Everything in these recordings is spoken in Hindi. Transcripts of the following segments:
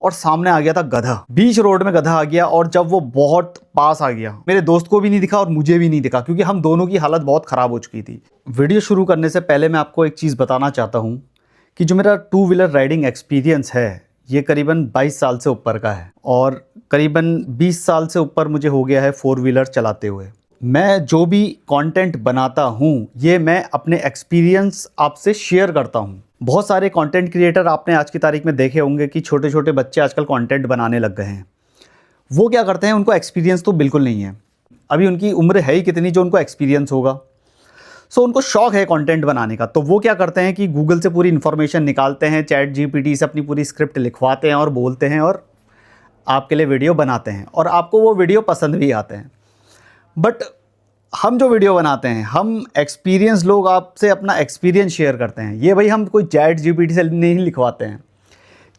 और सामने आ गया था गधा। बीच रोड में गधा आ गया और जब वो बहुत पास आ गया, मेरे दोस्त को भी नहीं दिखा और मुझे भी नहीं दिखा, क्योंकि हम दोनों की हालत बहुत ख़राब हो चुकी थी। वीडियो शुरू करने से पहले मैं आपको एक चीज़ बताना चाहता हूँ कि जो मेरा टू व्हीलर राइडिंग एक्सपीरियंस है ये करीबन 22 साल से ऊपर का है और करीबन 20 साल से ऊपर मुझे हो गया है फोर व्हीलर चलाते हुए। मैं जो भी कंटेंट बनाता हूँ ये मैं अपने एक्सपीरियंस आपसे शेयर करता हूँ। बहुत सारे कंटेंट क्रिएटर आपने आज की तारीख में देखे होंगे कि छोटे छोटे बच्चे आजकल कंटेंट बनाने लग गए हैं। वो क्या करते हैं, उनको एक्सपीरियंस तो बिल्कुल नहीं है, अभी उनकी उम्र है ही कितनी जो उनको एक्सपीरियंस होगा। सो उनको शौक है कंटेंट बनाने का, तो वो क्या करते हैं कि गूगल से पूरी इन्फॉर्मेशन निकालते हैं, चैट जीपीटी से अपनी पूरी स्क्रिप्ट लिखवाते हैं और बोलते हैं और आपके लिए वीडियो बनाते हैं और आपको वो वीडियो पसंद भी आते हैं। बट हम जो वीडियो बनाते हैं, हम एक्सपीरियंस लोग आपसे अपना एक्सपीरियंस शेयर करते हैं। ये भाई हम कोई चैट जीपीटी से नहीं लिखवाते हैं,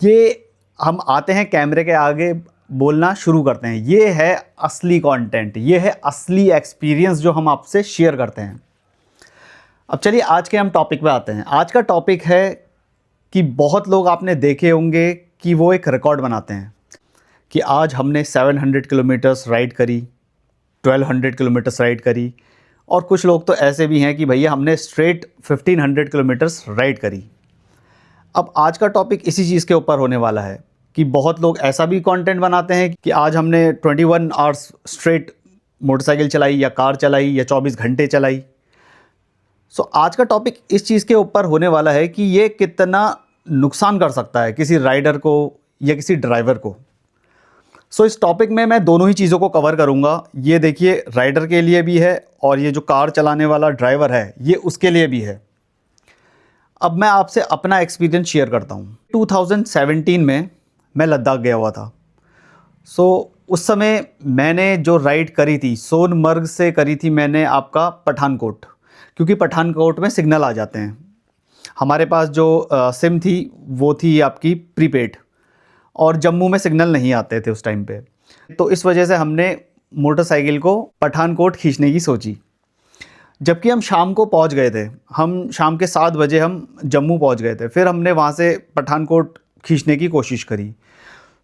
ये हम आते हैं कैमरे के आगे बोलना शुरू करते हैं। ये है असली कंटेंट, ये है असली एक्सपीरियंस जो हम आपसे शेयर करते हैं। अब चलिए आज के हम टॉपिक पे आते हैं। आज का टॉपिक है कि बहुत लोग आपने देखे होंगे कि वो एक रिकॉर्ड बनाते हैं कि आज हमने 700 किलोमीटर्स राइड करी, 1200 किलोमीटर्स राइड करी, और कुछ लोग तो ऐसे भी हैं कि भैया हमने स्ट्रेट 1500 किलोमीटर्स राइड करी। अब आज का टॉपिक इसी चीज़ के ऊपर होने वाला है कि बहुत लोग ऐसा भी कंटेंट बनाते हैं कि आज हमने 21 आवर्स स्ट्रेट मोटरसाइकिल चलाई या कार चलाई या 24 घंटे चलाई। सो आज का टॉपिक इस चीज़ के ऊपर होने वाला है कि ये कितना नुकसान कर सकता है किसी राइडर को या किसी ड्राइवर को। सो इस टॉपिक में मैं दोनों ही चीज़ों को कवर करूँगा। ये देखिए राइडर के लिए भी है और ये जो कार चलाने वाला ड्राइवर है ये उसके लिए भी है। अब मैं आपसे अपना एक्सपीरियंस शेयर करता हूँ। 2017 में मैं लद्दाख गया हुआ था। सो उस समय मैंने जो राइड करी थी सोनमर्ग से करी थी मैंने आपका पठानकोट, क्योंकि पठानकोट में सिग्नल आ जाते हैं। हमारे पास जो सिम थी वो थी आपकी प्रीपेड और जम्मू में सिग्नल नहीं आते थे उस टाइम पे, तो इस वजह से हमने मोटरसाइकिल को पठानकोट खींचने की सोची। जबकि हम शाम को पहुंच गए थे, हम शाम के 7 बजे हम जम्मू पहुंच गए थे। फिर हमने वहां से पठानकोट खींचने की कोशिश करी।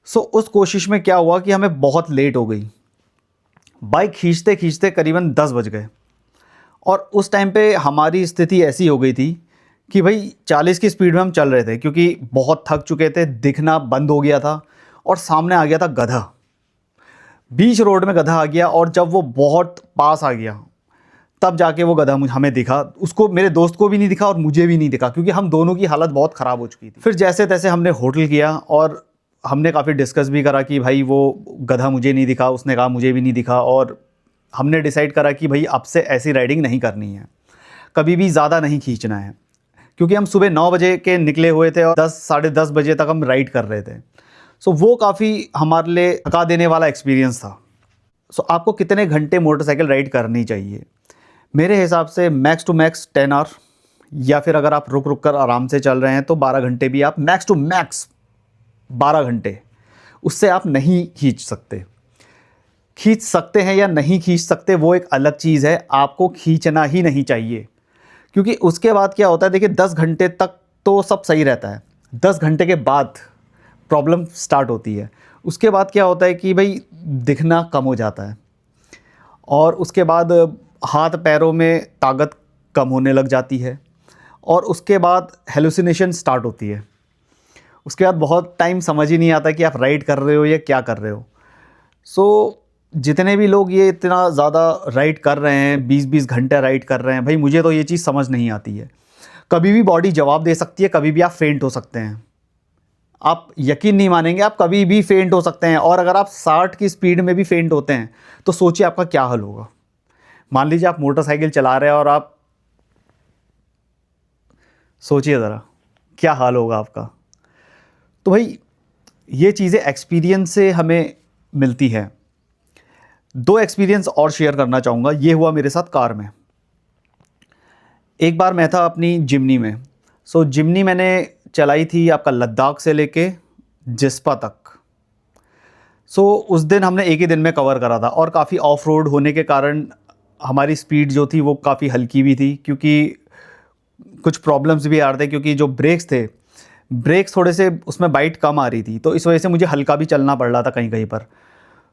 सो उस कोशिश में क्या हुआ कि हमें बहुत लेट हो गई। बाइक खींचते खींचते करीबन 10 बज गए और उस टाइम पे हमारी स्थिति ऐसी हो गई थी कि भाई 40 की स्पीड में हम चल रहे थे, क्योंकि बहुत थक चुके थे, दिखना बंद हो गया था और सामने आ गया था गधा। बीच रोड में गधा आ गया और जब वो बहुत पास आ गया तब जाके वो गधा हमें दिखा। उसको, मेरे दोस्त को भी नहीं दिखा और मुझे भी नहीं दिखा, क्योंकि हम दोनों की हालत बहुत ख़राब हो चुकी थी। फिर जैसे तैसे हमने होटल किया और हमने काफ़ी डिस्कस भी करा कि भाई वो गधा मुझे नहीं दिखा, उसने कहा मुझे भी नहीं दिखा, और हमने डिसाइड करा कि भाई अब से ऐसी राइडिंग नहीं करनी है, कभी भी ज़्यादा नहीं खींचना है। क्योंकि हम सुबह 9 बजे के निकले हुए थे और 10 साढ़े 10 बजे तक हम राइड कर रहे थे। सो वो काफ़ी हमारे लिए थका देने वाला एक्सपीरियंस था। सो आपको कितने घंटे मोटरसाइकिल राइड करनी चाहिए? मेरे हिसाब से मैक्स टू मैक्स 10 आवर, या फिर अगर आप रुक रुक कर आराम से चल रहे हैं तो 12 घंटे भी आप मैक्स टू मैक्स 12 घंटे, उससे आप नहीं खींच सकते। खींच सकते हैं या नहीं खींच सकते वो एक अलग चीज़ है, आपको खींचना ही नहीं चाहिए। क्योंकि उसके बाद क्या होता है, देखिए 10 घंटे तक तो सब सही रहता है, 10 घंटे के बाद प्रॉब्लम स्टार्ट होती है। उसके बाद क्या होता है कि भाई दिखना कम हो जाता है और उसके बाद हाथ पैरों में ताकत कम होने लग जाती है और उसके बाद हेलुसिनेशन स्टार्ट होती है। उसके बाद बहुत टाइम समझ ही नहीं आता कि आप राइड कर रहे हो या क्या कर रहे हो। सो जितने भी लोग ये इतना ज़्यादा राइड कर रहे हैं, 20-20 घंटे राइड कर रहे हैं, भाई मुझे तो ये चीज़ समझ नहीं आती है। कभी भी बॉडी जवाब दे सकती है, कभी भी आप फेंट हो सकते हैं। आप यकीन नहीं मानेंगे, आप कभी भी फेंट हो सकते हैं। और अगर आप 60 की स्पीड में भी फेंट होते हैं तो सोचिए आपका क्या हाल होगा। मान लीजिए आप मोटरसाइकिल चला रहे हैं और आप सोचिए ज़रा क्या हाल होगा आपका। तो भाई ये चीज़ें एक्सपीरियंस से हमें मिलती है। 2 एक्सपीरियंस और शेयर करना चाहूँगा। ये हुआ मेरे साथ कार में। एक बार मैं था अपनी जिमनी में। सो जिमनी मैंने चलाई थी आपका लद्दाख से लेके जिस्पा तक। सो उस दिन हमने एक ही दिन में कवर करा था और काफ़ी ऑफ रोड होने के कारण हमारी स्पीड जो थी वो काफ़ी हल्की भी थी, क्योंकि कुछ प्रॉब्लम्स भी आ रहे थे। क्योंकि जो ब्रेक्स थे ब्रेक्स थोड़े से उसमें बाइट कम आ रही थी, तो इस वजह से मुझे हल्का भी चलना पड़ रहा था कहीं कहीं पर।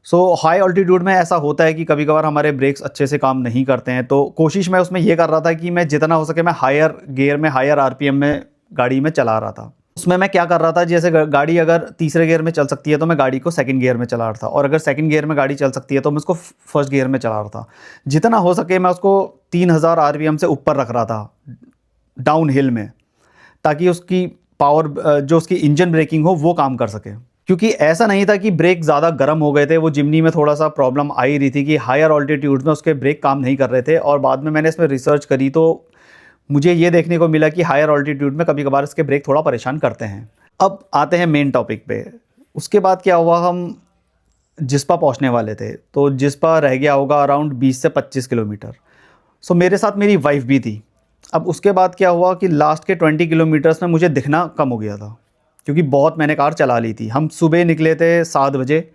सो हाई ऑल्टीट्यूड में ऐसा होता है कि कभी कभार हमारे ब्रेक्स अच्छे से काम नहीं करते हैं, तो कोशिश मैं उसमें ये कर रहा था कि मैं जितना हो सके मैं हायर गियर में, हायर आरपीएम में गाड़ी में चला रहा था। उसमें मैं क्या कर रहा था, जैसे गाड़ी अगर तीसरे गियर में चल सकती है तो मैं गाड़ी को सेकंड गियर में चला रहा था, और अगर सेकंड गियर में गाड़ी चल सकती है तो मैं उसको फर्स्ट गियर में चला रहा था। जितना हो सके मैं उसको 3000 आरपीएम से ऊपर रख रहा था डाउन हिल में, ताकि उसकी पावर जो उसकी इंजन ब्रेकिंग हो वो काम कर सके। क्योंकि ऐसा नहीं था कि ब्रेक ज़्यादा गर्म हो गए थे, वो जिमनी में थोड़ा सा प्रॉब्लम आ ही रही थी कि हायर ऑल्टीट्यूड में उसके ब्रेक काम नहीं कर रहे थे, और बाद में मैंने इसमें रिसर्च करी तो मुझे ये देखने को मिला कि हायर ऑल्टीट्यूड में कभी कभार इसके ब्रेक थोड़ा परेशान करते हैं। अब आते हैं मेन टॉपिक पे। उसके बाद क्या हुआ, हम जिस्पा पहुंचने वाले थे, तो जिस्पा रह गया होगा अराउंड 20 से 25 किलोमीटर। सो मेरे साथ मेरी वाइफ भी थी। अब उसके बाद क्या हुआ कि लास्ट के 20 किलोमीटर्स में मुझे दिखना कम हो गया था, क्योंकि बहुत मैंने कार चला ली थी। हम सुबह निकले थे 7 बजे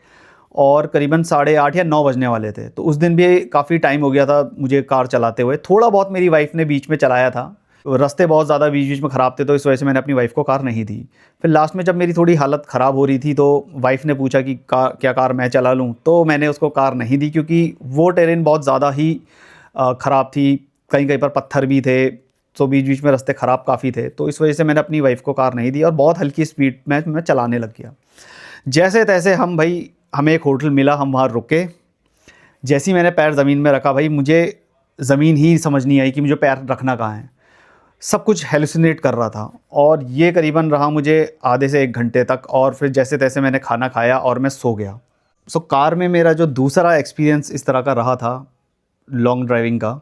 और करीबन 8:30 या 9 बजने वाले थे, तो उस दिन भी काफ़ी टाइम हो गया था मुझे कार चलाते हुए। थोड़ा बहुत मेरी वाइफ ने बीच में चलाया था, रास्ते बहुत ज़्यादा बीच बीच में ख़राब थे, तो इस वजह से मैंने अपनी वाइफ को कार नहीं दी। फिर लास्ट में जब मेरी थोड़ी हालत ख़राब हो रही थी तो वाइफ ने पूछा कि क्या कार मैं चला लूँ, तो मैंने उसको कार नहीं दी, क्योंकि वो टेरेन बहुत ज़्यादा ही ख़राब थी, कहीं कहीं पर पत्थर भी थे, तो बीच बीच में रास्ते ख़राब काफ़ी थे, तो इस वजह से मैंने अपनी वाइफ को कार नहीं दी और बहुत हल्की स्पीड में मैं चलाने लग गया। जैसे तैसे हमें एक होटल मिला, हम वहाँ रुके। जैसे ही मैंने पैर ज़मीन में रखा, भाई मुझे ज़मीन ही समझ नहीं आई कि मुझे पैर रखना कहाँ है। सब कुछ हेलुसिनेट कर रहा था, और ये करीबन रहा मुझे आधे से 1 घंटे तक, और फिर जैसे तैसे मैंने खाना खाया और मैं सो गया। सो कार में मेरा जो दूसरा एक्सपीरियंस इस तरह का रहा था लॉन्ग ड्राइविंग का,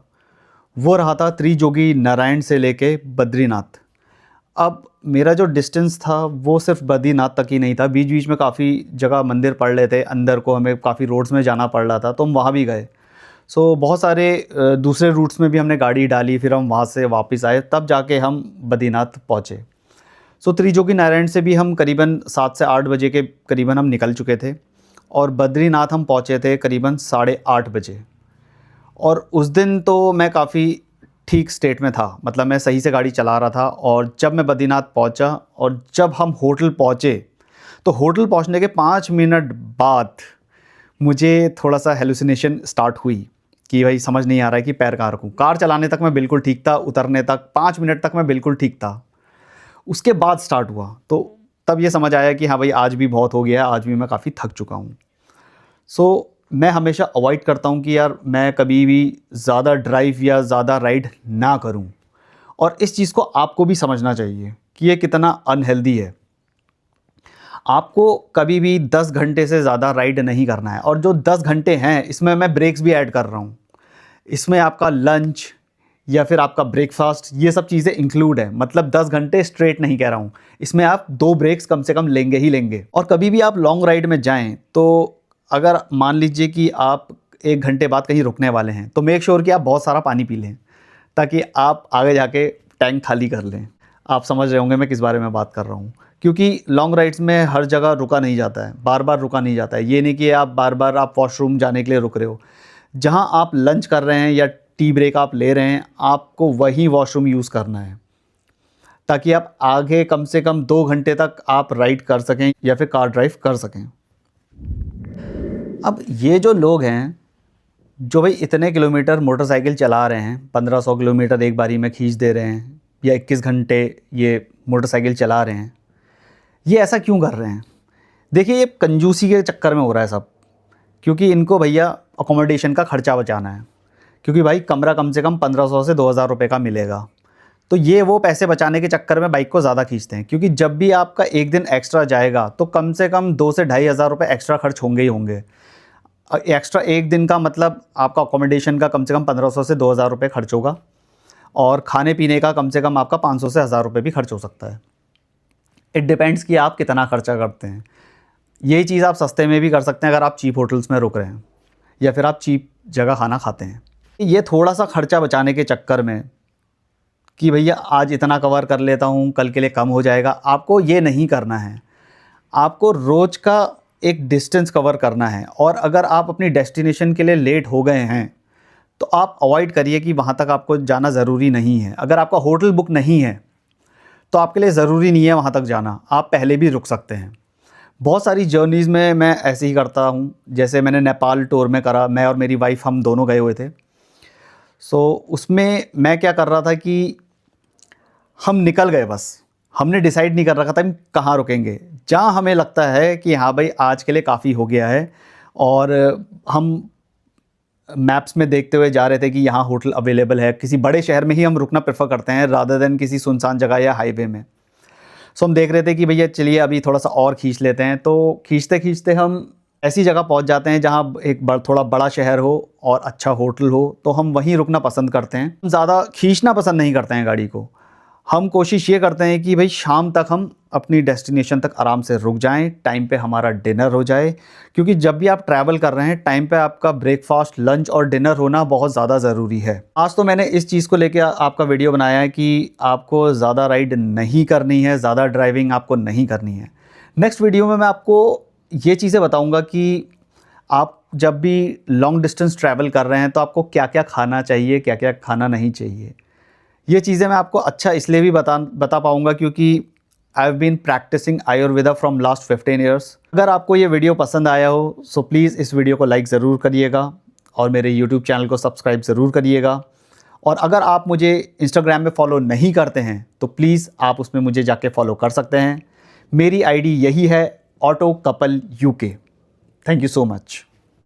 वो रहा था त्रिजोगी नारायण से लेके बद्रीनाथ। अब मेरा जो डिस्टेंस था वो सिर्फ बद्रीनाथ तक ही नहीं था, बीच बीच में काफ़ी जगह मंदिर पड़ रहे थे, अंदर को हमें काफ़ी रोड्स में जाना पड़ रहा था, तो हम वहाँ भी गए। सो बहुत सारे दूसरे रूट्स में भी हमने गाड़ी डाली, फिर हम वहाँ से वापस आए, तब जाके हम बद्रीनाथ पहुँचे। सो त्रिजोगी नारायण से भी हम करीबन 7 से 8 बजे के करीबन हम निकल चुके थे, और बद्रीनाथ हम पहुँचे थे करीबन 8:30 बजे। और उस दिन तो मैं काफ़ी ठीक स्टेट में था, मतलब मैं सही से गाड़ी चला रहा था। और जब मैं बद्रीनाथ पहुंचा और जब हम होटल पहुंचे, तो होटल पहुंचने के 5 मिनट बाद मुझे थोड़ा सा हेलुसिनेशन स्टार्ट हुई कि भाई समझ नहीं आ रहा है कि पैर कहाँ रखूँ। कार चलाने तक मैं बिल्कुल ठीक था, उतरने तक 5 मिनट तक मैं बिल्कुल ठीक था, उसके बाद स्टार्ट हुआ, तो तब ये समझ आया कि हाँ भाई आज भी बहुत हो गया है, आज भी मैं काफ़ी थक चुका हूँ। सो मैं हमेशा अवॉइड करता हूँ कि यार मैं कभी भी ज़्यादा ड्राइव या ज़्यादा राइड ना करूँ, और इस चीज़ को आपको भी समझना चाहिए कि ये कितना अनहेल्दी है। आपको कभी भी 10 घंटे से ज़्यादा राइड नहीं करना है, और जो 10 घंटे हैं इसमें मैं ब्रेक्स भी ऐड कर रहा हूँ। इसमें आपका लंच या फिर आपका ब्रेकफास्ट, ये सब चीज़ें इंक्लूड है। मतलब 10 घंटे स्ट्रेट नहीं कह रहा हूँ, इसमें आप 2 ब्रेक्स कम से कम लेंगे ही लेंगे। और कभी भी आप लॉन्ग राइड में जाएं तो अगर मान लीजिए कि आप 1 घंटे बाद कहीं रुकने वाले हैं, तो मेक श्योर कि आप बहुत सारा पानी पी लें, ताकि आप आगे जाके टैंक खाली कर लें। आप समझ रहे होंगे मैं किस बारे में बात कर रहा हूँ, क्योंकि लॉन्ग राइड्स में हर जगह रुका नहीं जाता है, बार बार रुका नहीं जाता है। ये नहीं कि आप बार बार आप वॉशरूम जाने के लिए रुक रहे हो। जहाँ आप लंच कर रहे हैं या टी ब्रेक आप ले रहे हैं, आपको वही वॉशरूम यूज़ करना है, ताकि आप आगे कम से कम 2 घंटे तक आप राइड कर सकें या फिर कार ड्राइव कर सकें। अब ये जो लोग हैं जो भाई इतने किलोमीटर मोटरसाइकिल चला रहे हैं, 1500 किलोमीटर एक बारी में खींच दे रहे हैं, या 21 घंटे ये मोटरसाइकिल चला रहे हैं, ये ऐसा क्यों कर रहे हैं? देखिए, ये कंजूसी के चक्कर में हो रहा है सब, क्योंकि इनको भैया अकोमोडेशन का खर्चा बचाना है, क्योंकि भाई कमरा कम से कम 1500 से 2000 रुपये का मिलेगा। तो ये वो पैसे बचाने के चक्कर में बाइक को ज़्यादा खींचते हैं, क्योंकि जब भी आपका एक दिन एक्स्ट्रा जाएगा तो कम से कम 2 से 2500 रुपये एक्स्ट्रा खर्च होंगे ही होंगे। एक्स्ट्रा एक दिन का मतलब आपका अकोमोडेशन का कम से कम 1500 से 2000 रुपये खर्च होगा, और खाने पीने का कम से कम आपका 500 से 1000 रुपये भी खर्च हो सकता है। इट डिपेंड्स कि आप कितना खर्चा करते हैं। यही चीज़ आप सस्ते में भी कर सकते हैं अगर आप चीप होटल्स में रुक रहे हैं, या फिर आप चीप जगह खाना खाते हैं। ये थोड़ा सा खर्चा बचाने के चक्कर में कि भैया आज इतना कवर कर लेता हूँ, कल के लिए कम हो जाएगा, आपको ये नहीं करना है। आपको रोज़ का एक डिस्टेंस कवर करना है, और अगर आप अपनी डेस्टिनेशन के लिए लेट हो गए हैं तो आप अवॉइड करिए कि वहाँ तक आपको जाना ज़रूरी नहीं है। अगर आपका होटल बुक नहीं है तो आपके लिए ज़रूरी नहीं है वहाँ तक जाना, आप पहले भी रुक सकते हैं। बहुत सारी जर्नीज़ में मैं ऐसे ही करता हूँ, जैसे मैंने नेपाल टूर में करा, मैं और मेरी वाइफ हम दोनों गए हुए थे। सो उसमें मैं क्या कर रहा था कि हम निकल गए बस, हमने डिसाइड नहीं कर रखा था हम कहाँ रुकेंगे। जहाँ हमें लगता है कि हाँ भाई आज के लिए काफ़ी हो गया है, और हम मैप्स में देखते हुए जा रहे थे कि यहाँ होटल अवेलेबल है, किसी बड़े शहर में ही हम रुकना प्रेफर करते हैं रादर देन किसी सुनसान जगह या हाईवे में। सो हम देख रहे थे कि भैया चलिए अभी थोड़ा सा और खींच लेते हैं, तो खींचते खींचते हम ऐसी जगह पहुंच जाते हैं जहां एक थोड़ा बड़ा शहर हो और अच्छा होटल हो, तो हम वहीं रुकना पसंद करते हैं। हम ज़्यादा खींचना पसंद नहीं करते हैं गाड़ी को। हम कोशिश ये करते हैं कि भाई शाम तक हम अपनी डेस्टिनेशन तक आराम से रुक जाएं, टाइम पे हमारा डिनर हो जाए, क्योंकि जब भी आप ट्रैवल कर रहे हैं टाइम पे आपका ब्रेकफास्ट, लंच और डिनर होना बहुत ज़्यादा ज़रूरी है। आज तो मैंने इस चीज़ को लेकर आपका वीडियो बनाया है कि आपको ज़्यादा राइड नहीं करनी है, ज़्यादा ड्राइविंग आपको नहीं करनी है। नेक्स्ट वीडियो में मैं आपको ये चीज़ें बताऊँगा कि आप जब भी लॉन्ग डिस्टेंस ट्रैवल कर रहे हैं तो आपको क्या क्या खाना चाहिए, क्या क्या खाना नहीं चाहिए। ये चीज़ें मैं आपको अच्छा इसलिए भी बता पाऊँगा क्योंकि I have been practicing Ayurveda from last 15 years. अगर आपको ये वीडियो पसंद आया हो सो प्लीज़ इस वीडियो को लाइक ज़रूर करिएगा और मेरे यूट्यूब चैनल को सब्सक्राइब ज़रूर करिएगा। और अगर आप मुझे इंस्टाग्राम में फॉलो नहीं करते हैं तो प्लीज़ आप उसमें मुझे जाके फॉलो कर सकते हैं। मेरी आईडी यही है, auto couple UK. Thank you so much.